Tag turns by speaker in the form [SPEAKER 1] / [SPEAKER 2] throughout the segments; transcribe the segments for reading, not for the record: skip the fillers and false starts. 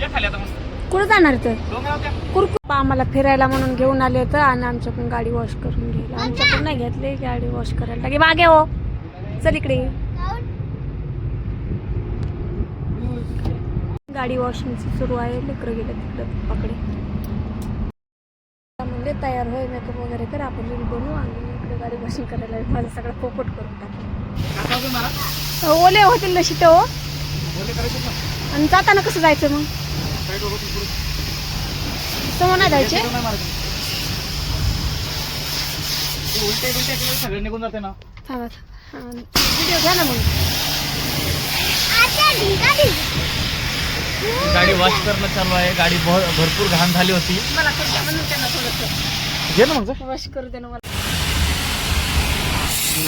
[SPEAKER 1] कुठं जाणार तर कुरकुर आम्हाला फिरायला म्हणून घेऊन आले तर आणि आमच्याकडून गाडी वॉश करून घ्यायला. आमच्याकडून नाही घेतली गाडी वॉश करायला लागे. मागे हो चल इकडे. गाडी वॉशिंगची सुरू आहे. लेकरं गेले तिकडे पकडे म्हणजे तयार होय मेकअप वगैरे कर आपण रील बनवू आणि इकडे गाडी वॉशिंग करायला माझं सगळं पोपट करून टाकू. ओले होतील ना शिट हो. आणि जाताना कसं जायचं मग समोर नाही जायचे
[SPEAKER 2] सगळे निघून जाते ना.
[SPEAKER 1] व्हिडिओ घ्या ना मग.
[SPEAKER 2] गाडी वॉश करणं चालू आहे. गाडी भरपूर घाण झाली होती.
[SPEAKER 1] मला थोडंसं
[SPEAKER 2] घे ना मग
[SPEAKER 1] वॉश करू दे ना मला.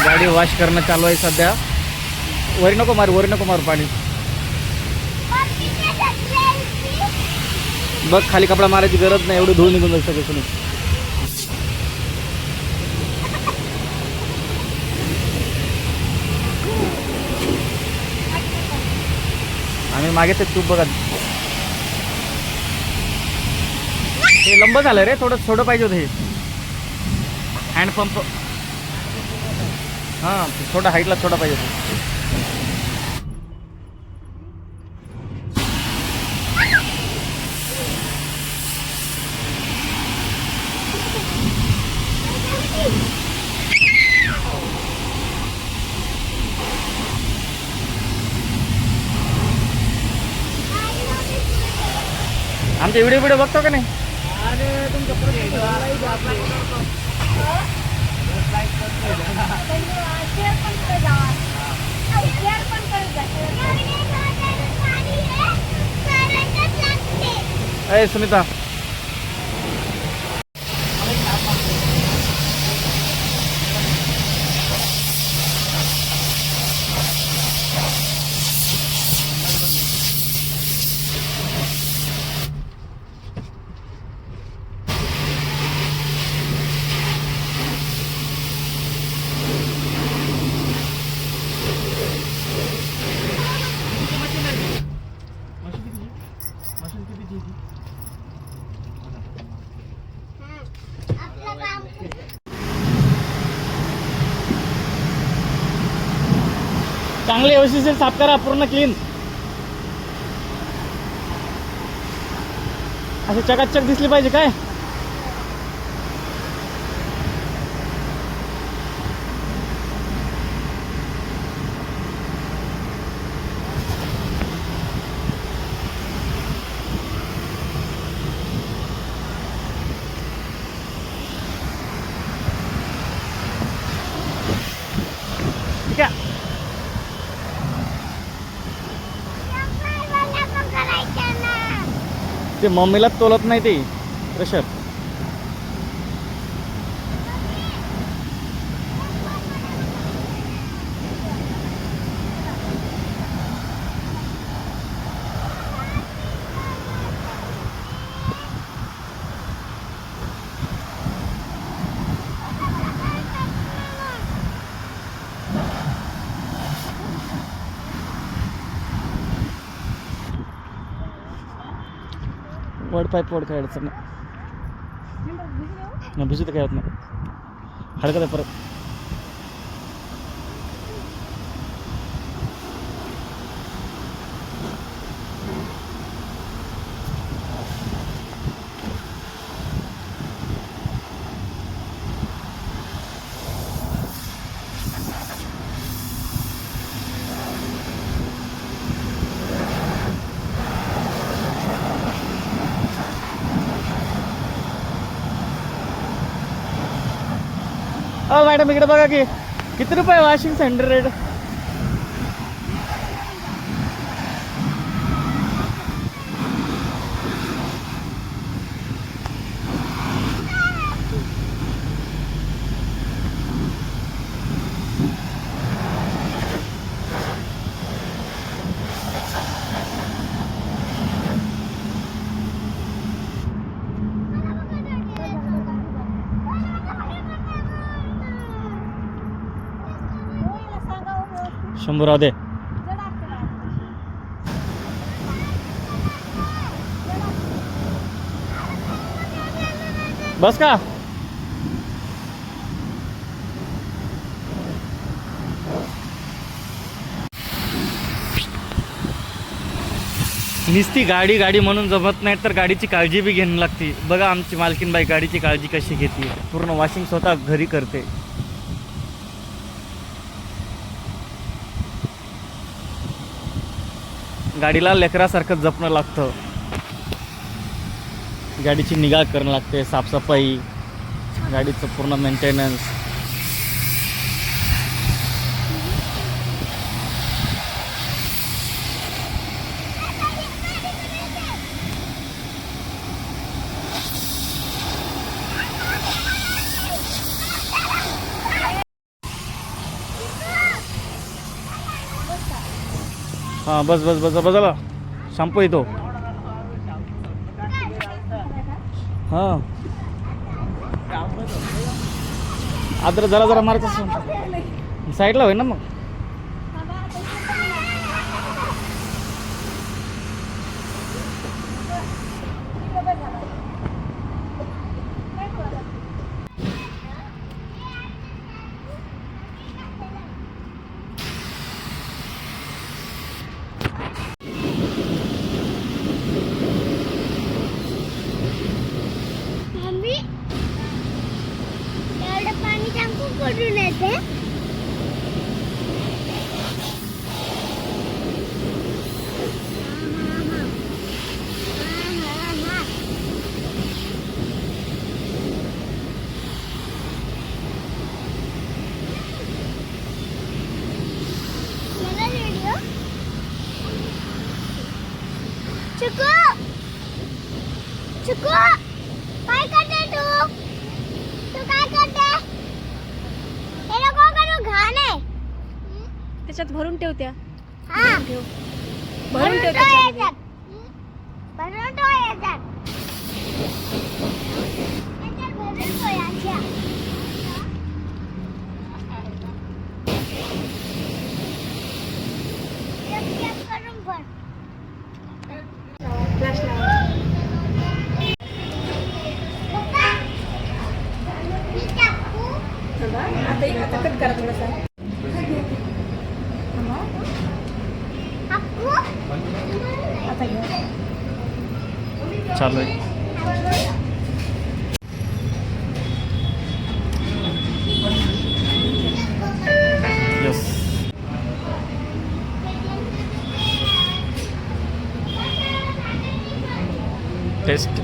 [SPEAKER 2] गाडी वॉश करणं चालू आहे सध्या. वरी नको मारू पाणी. बघ खाली कपडा मारायची गरज नाही. एवढी धूळ निघून जाईल सगळे तुम्ही. आम्ही मागे ते तूप बघा. हे लंब झालं रे. थोडं पाहिजे होतं हे हँडपंप. हां थोडा हाईटला थोडा पाहिजे होतं. आमचे व्हिडिओ बघतो का नाही. अरे सुनीता चांगले व्यवस्थित साफ करा. पूर्ण क्लीन. असे चकाचक दिसली पाहिजे काय. ठीक आहे. ते मम्मीला तोलत नाही ते प्रेशर. वड पाईप वड काय अडचण नाही. भिजू तर काय होत नाही. हडकत आहे परत. मॅडम इकडे बघा की किती रुपये वॉशिंग सेंटर रेट. शंभर राहू दे. बस का नुसती गाडी गाडी म्हणून जमत नाही तर गाडीची काळजी बी घ्यावी लागते. बघा आमची मालकीनबाई गाडीची काळजी कशी घेते. पूर्ण वॉशिंग स्वतः घरी करते. गाडीला लेकरासारखं जपणं लागतं. गाडीची निगा करणं लागते, साफसफाई, गाडीचं पूर्ण मेंटेनन्स. हां बस बस बस बस झाला. शॅम्पू येतो. हां आद्र जरा जरा मारायचं साईडला होईल ना मग.
[SPEAKER 1] कुठून येते? चिकू चिकू काय करते तू? तू काय करते? त्याच्यात भरून ठेवत्या. भरून ठेव त्याच्यात. भरून ठेव याच्यात. आता कट करा थोडासा.
[SPEAKER 2] चालू आहे. Yes test.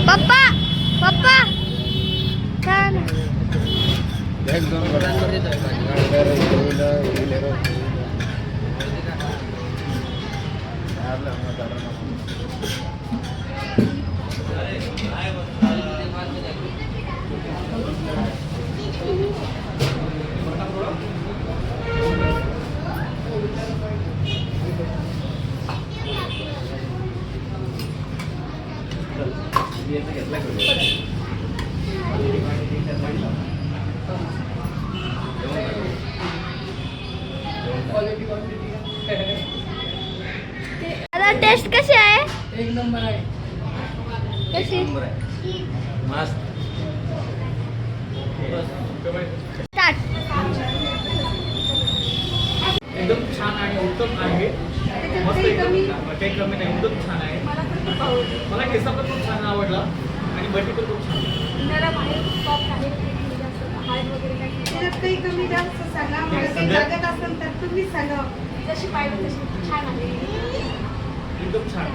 [SPEAKER 1] पप्पा पप्पा छान. आता टेस्ट कशी आहे?
[SPEAKER 2] एक नंबर आहे.
[SPEAKER 1] कशी?
[SPEAKER 2] मस्त.
[SPEAKER 1] स्टार्ट.
[SPEAKER 2] एकदम छान आहे, उत्तम आहे. मस्त एकदम काही कमी नाही, एकदम छान आहे. मला केसा पण खूप छान आवडला आणि बटी पण खूप छान.
[SPEAKER 3] काही कमी जास्त सांगा. मला काही लागत असेल तर तुम्ही सांगा.
[SPEAKER 1] जशी पाहिजे तशी छान आहे.
[SPEAKER 2] एकदम छान.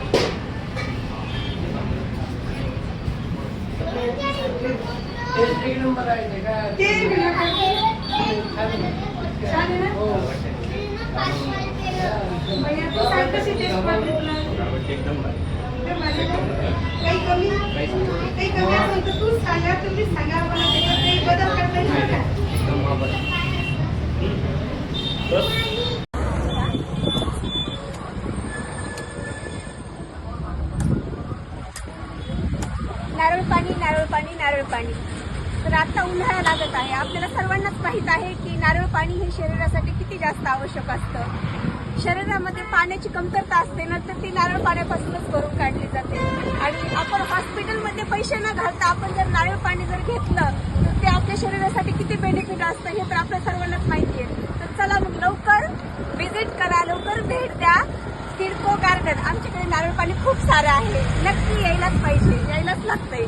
[SPEAKER 3] ते छान आहे ना? भैया, तू सांग कशी टेस्ट वाटली तुला?
[SPEAKER 2] एकदम
[SPEAKER 3] एकदम भारी ना? काही कमी असेल तर तू सांगा, तुम्ही सांगा मला त्याच्यात काही बदल करता येईल का?
[SPEAKER 1] नारळ पाणी, नारळ पाणी, नारळ पाणी. तर आता उन्हाळा लागत आहे. आपल्याला सर्वांनाच माहित आहे की नारळ पाणी हे शरीरासाठी किती जास्त आवश्यक असतं. शरीरामध्ये पाण्याची कमतरता असते ना, तर ती नारळ पाण्यापासूनच भरून काढली जाते. आणि आपण हॉस्पिटलमध्ये पैसे न घालता आपण जर नारळ पाणी जर घेतलं तर ते आपल्या शरीरासाठी किती बेनिफिट असतं हे तर आपल्या सर्वांनाच माहिती आहे. तर चला मग लवकर व्हिजिट करा, लवकर भेट द्या सिडको गार्डन. आमच्याकडे नारळ पाणी खूप सारं आहे. नक्की यायलाच पाहिजे, यायलाच लागतंय.